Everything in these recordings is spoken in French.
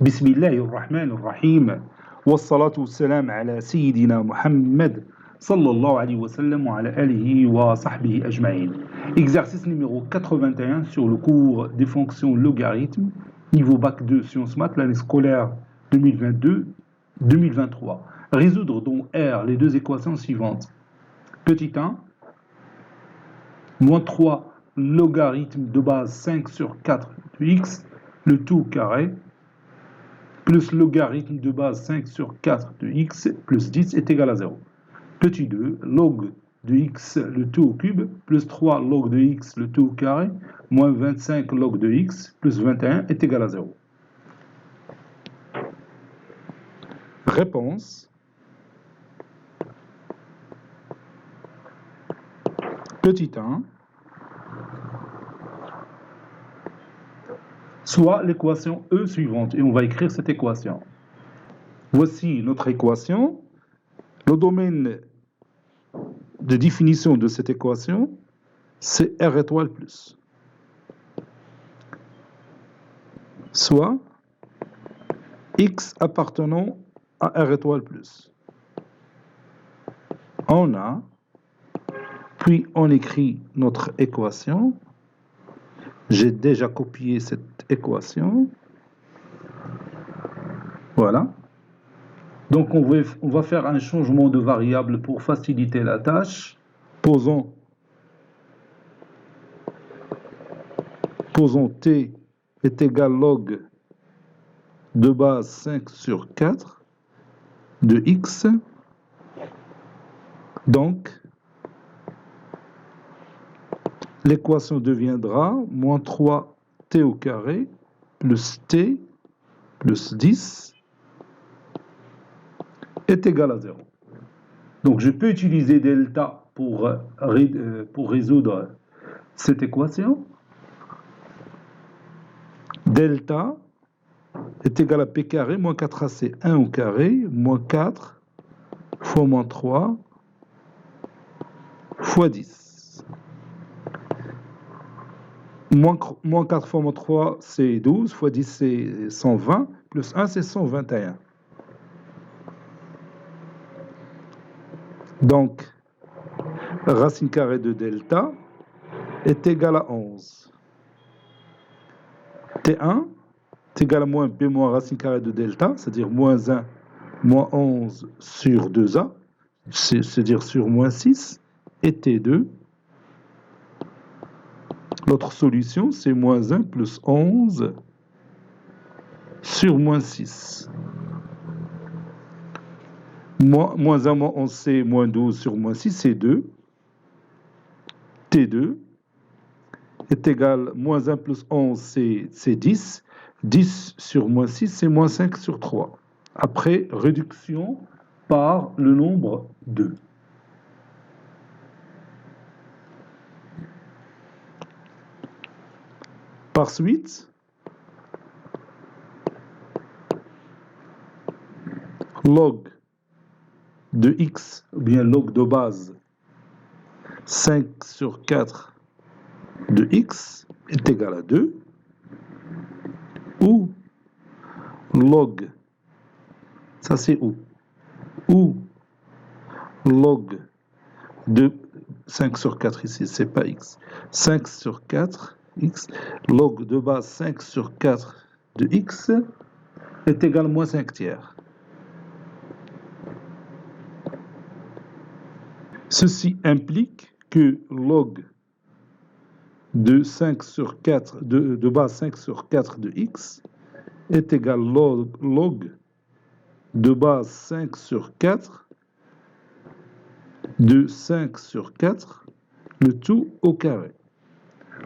بسم الله الرحمن الرحيم والصلاة والسلام على سيدنا محمد صلى الله عليه وسلم وعلى آله وصحبه أجمعين. Exercice numéro 81 sur le cours des fonctions logarithmes, niveau bac 2 sciences maths, l'année scolaire 2022-2023. Résoudre dans R les deux équations suivantes. Petit 1, moins 3 logarithme de base 5 sur 4 de x, le tout carré, plus logarithme de base 5 sur 4 de x plus 10 est égal à 0. Petit 2, log de x le tout au cube, plus 3 log de x le tout au carré, moins 25 log de x plus 21 est égal à 0. Réponse. Petit 1. Soit l'équation E suivante, et on va écrire cette équation. Voici notre équation. Le domaine de définition de cette équation, c'est R étoile plus. Soit x appartenant à R étoile plus. On a, puis on écrit notre équation. J'ai déjà copié cette équation. Voilà. Donc on va faire un changement de variable pour faciliter la tâche. Posons t est égal log de base 5 sur 4 de x. Donc, l'équation deviendra moins 3t au carré plus t plus 10 est égal à 0. Donc, je peux utiliser delta pour résoudre cette équation. Delta est égal à p carré moins 4ac, 1 au carré, moins 4 fois moins 3 fois 10. Moins 4 fois moins 3, c'est 12, fois 10, c'est 120, plus 1, c'est 121. Donc, racine carrée de delta est égale à 11. T1 est égal à moins b moins racine carrée de delta, c'est-à-dire moins 1, moins 11 sur 2a, c'est-à-dire sur moins 6, et T2. L'autre solution, c'est moins 1 plus 11 sur moins 6. Moins 1 moins 11, c'est moins 12 sur moins 6, c'est 2. T2 est égal à moins 1 plus 11, c'est 10. 10 sur moins 6, c'est moins 5 sur 3. Après, réduction par le nombre 2. Par suite, log de x, ou bien log de base 5 sur 4 de x est égal à 2, ou log, ça c'est où, ou log de 5 sur 4 ici, c'est pas x, 5 sur 4 x, log de base 5 sur 4 de x est égal à moins 5 tiers. Ceci implique que log de 5 sur 4 de base 5 sur 4 de x est égal log de base 5 sur 4 de 5 sur 4, le tout au carré.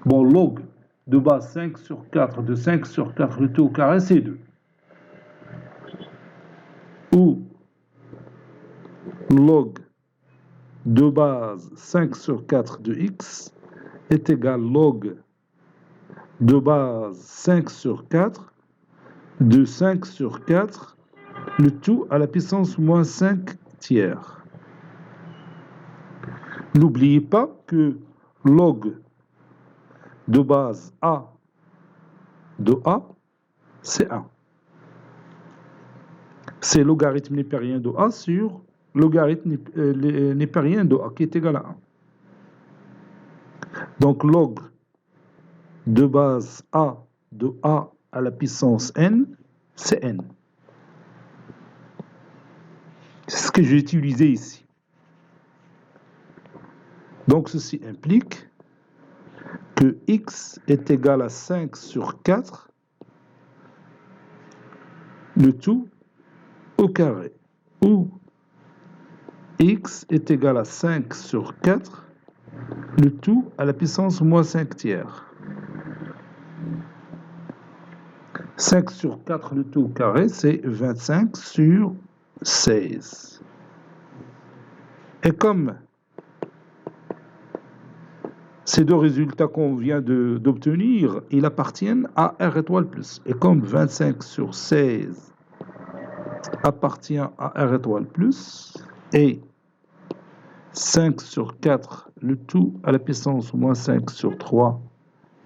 Bon, log de base 5 sur 4 de 5 sur 4, le tout au carré, c'est 2. Ou log de base 5 sur 4 de x est égal log de base 5 sur 4 de 5 sur 4, le tout à la puissance moins 5 tiers. N'oubliez pas que log de base a de a, c'est 1. c'est logarithme népérien de A sur logarithme népérien de A qui est égal à 1. Donc log de base A de A à la puissance n, c'est n. C'est ce que j'ai utilisé ici. Donc ceci implique que x est égal à 5 sur 4, le tout au carré, ou x est égal à 5 sur 4, le tout à la puissance moins 5 tiers. 5 sur 4, le tout au carré, c'est 25 sur 16. Et comme ces deux résultats qu'on vient d'obtenir, ils appartiennent à R étoile plus. Et comme 25 sur 16 appartient à R étoile plus, et 5 sur 4, le tout à la puissance moins 5 sur 3,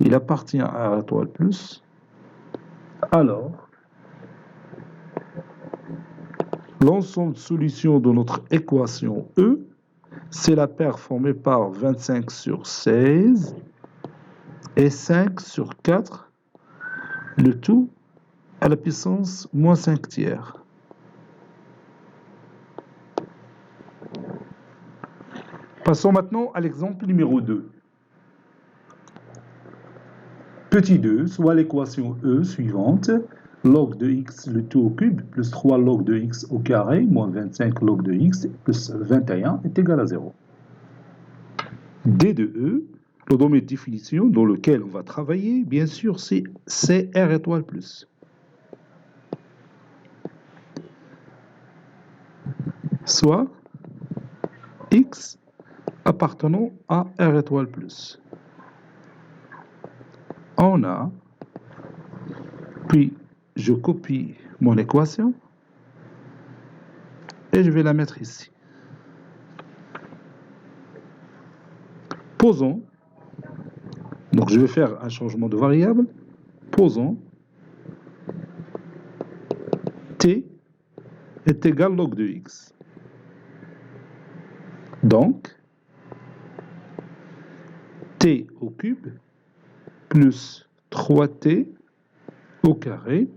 il appartient à R étoile plus, alors l'ensemble de solutions de notre équation E, c'est la paire formée par 25 sur 16 et 5 sur 4, le tout à la puissance moins 5 tiers. Passons maintenant à l'exemple numéro 2. Petit 2, soit l'équation E suivante, log de x le tout au cube plus 3 log de x au carré moins 25 log de x plus 21 est égal à 0. D de E, le domaine de définition dans lequel on va travailler, bien sûr, c'est R étoile plus. Soit x appartenant à R étoile plus. On a, puis je copie mon équation et je vais la mettre ici. Posons, donc je vais faire un changement de variable, posons t est égal log de x. Donc, t au cube plus 3t au carré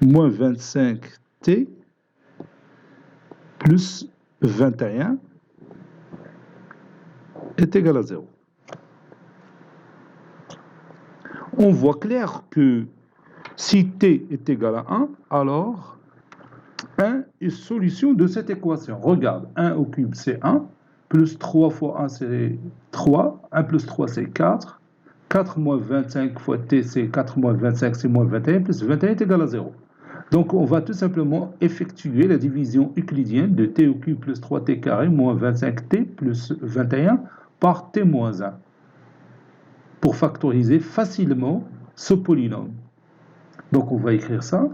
moins 25t plus 21 est égal à 0. On voit clair que si t est égal à 1, alors 1 est solution de cette équation. Regarde, 1 au cube c'est 1, plus 3 fois 1 c'est 3, 1 plus 3 c'est 4, 4 moins 25 fois t c'est 4 moins 25 c'est moins 21, plus 21 est égal à 0. Donc on va tout simplement effectuer la division euclidienne de t au cube plus 3t carré moins 25t plus 21 par t moins 1 pour factoriser facilement ce polynôme. Donc on va écrire ça.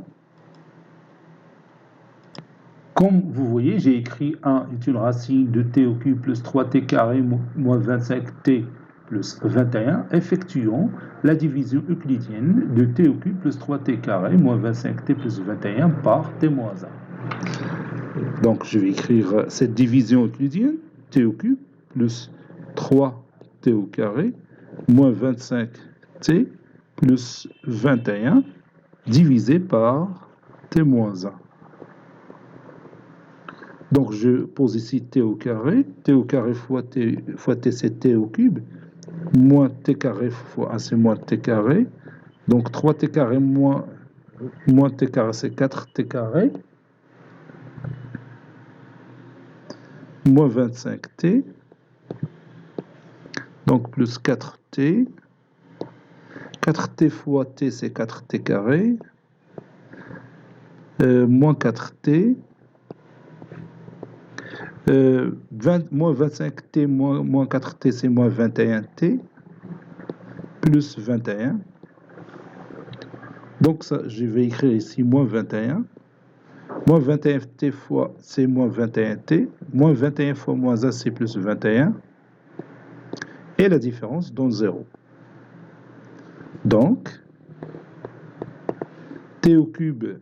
Comme vous voyez, j'ai écrit 1 est une racine de t au cube plus 3t carré moins 25t plus 21. Effectuons la division euclidienne de t au cube plus 3t carré moins 25t plus 21 par t moins 1. Donc je vais écrire cette division euclidienne, t au cube plus 3t au carré moins 25t plus 21 divisé par t moins 1. Donc je pose ici t au carré fois t c'est t au cube, moins t carré fois 1 c'est moins t carré, donc 3t carré moins t carré c'est 4t carré, moins 25t, donc plus 4t, 4t fois t c'est 4t carré, moins 4t, moins 25t moins 4t c'est moins 21t, plus 21. Donc ça, je vais écrire ici moins 21. Moins 21t fois c'est moins 21t. Moins 21 fois moins 1 c'est plus 21. Et la différence donne 0. Donc, t au cube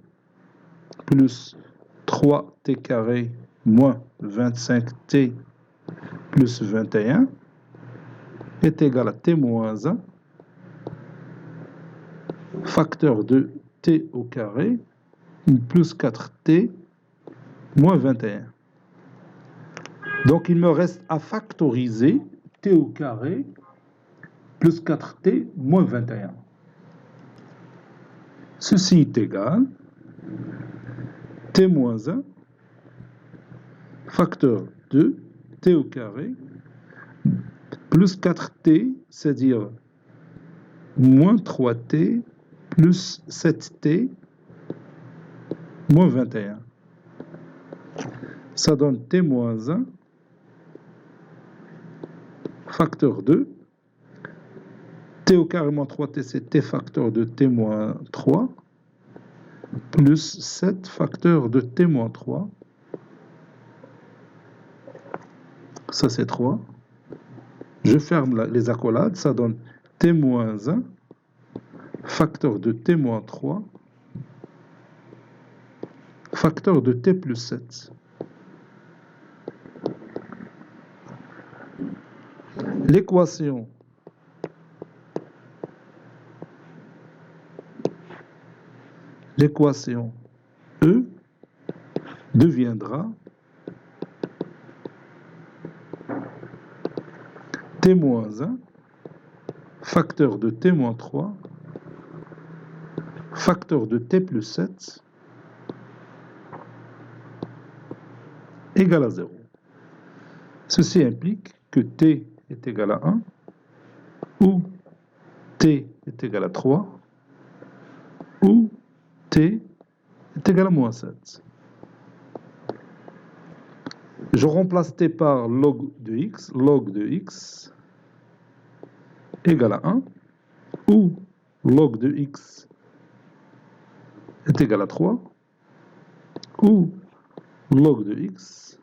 plus 3t carré moins 25t plus 21 est égal à t moins 1 facteur de t au carré plus 4t moins 21. Donc il me reste à factoriser t au carré plus 4t moins 21. Ceci est égal t moins 1 facteur de t au carré plus 4t, c'est-à-dire moins 3t plus 7t moins 21. Ça donne t moins 1 facteur 2. T au carré moins 3t, c'est t facteur de t moins 3 plus 7 facteur de t moins 3. Ça, c'est 3. Je ferme les accolades, ça donne t moins 1 facteur de t moins 3 facteur de t plus 7. L'équation E deviendra t moins 1 facteur de t moins 3 facteur de t plus 7 égale à 0. Ceci implique que t est égal à 1 ou t est égal à 3 ou t est égal à moins 7. Je remplace t par log de x égale à 1 ou log de x est égal à 3 ou log de x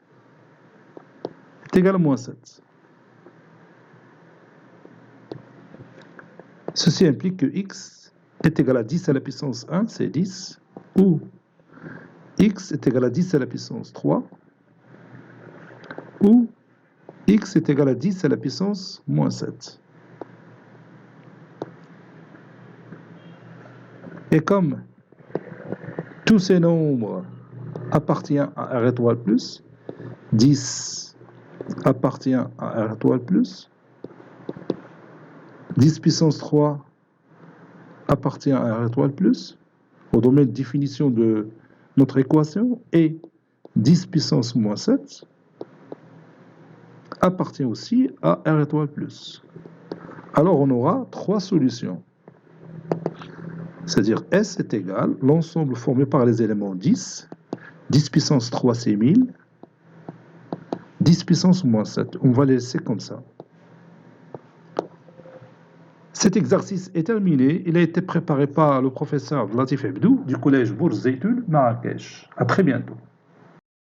est égal à moins 7. Ceci implique que x est égal à 10 à la puissance 1, c'est 10, ou x est égal à 10 à la puissance 3, ou x est égal à 10 à la puissance moins 7. Et comme tous ces nombres appartiennent à R étoile plus, 10 appartient à R étoile plus, 10 puissance 3 appartient à R étoile plus, au domaine de définition de notre équation, et 10 puissance moins 7 appartient aussi à R étoile plus. Alors on aura 3 solutions. C'est-à-dire S est égal, l'ensemble formé par les éléments 10, 10 puissance 3 c'est 1000, 10 puissance moins 7. On va les laisser comme ça. Cet exercice est terminé. Il a été préparé par le professeur Latif Ebdou du collège Bourz Zeytoun, Marrakech. À très bientôt.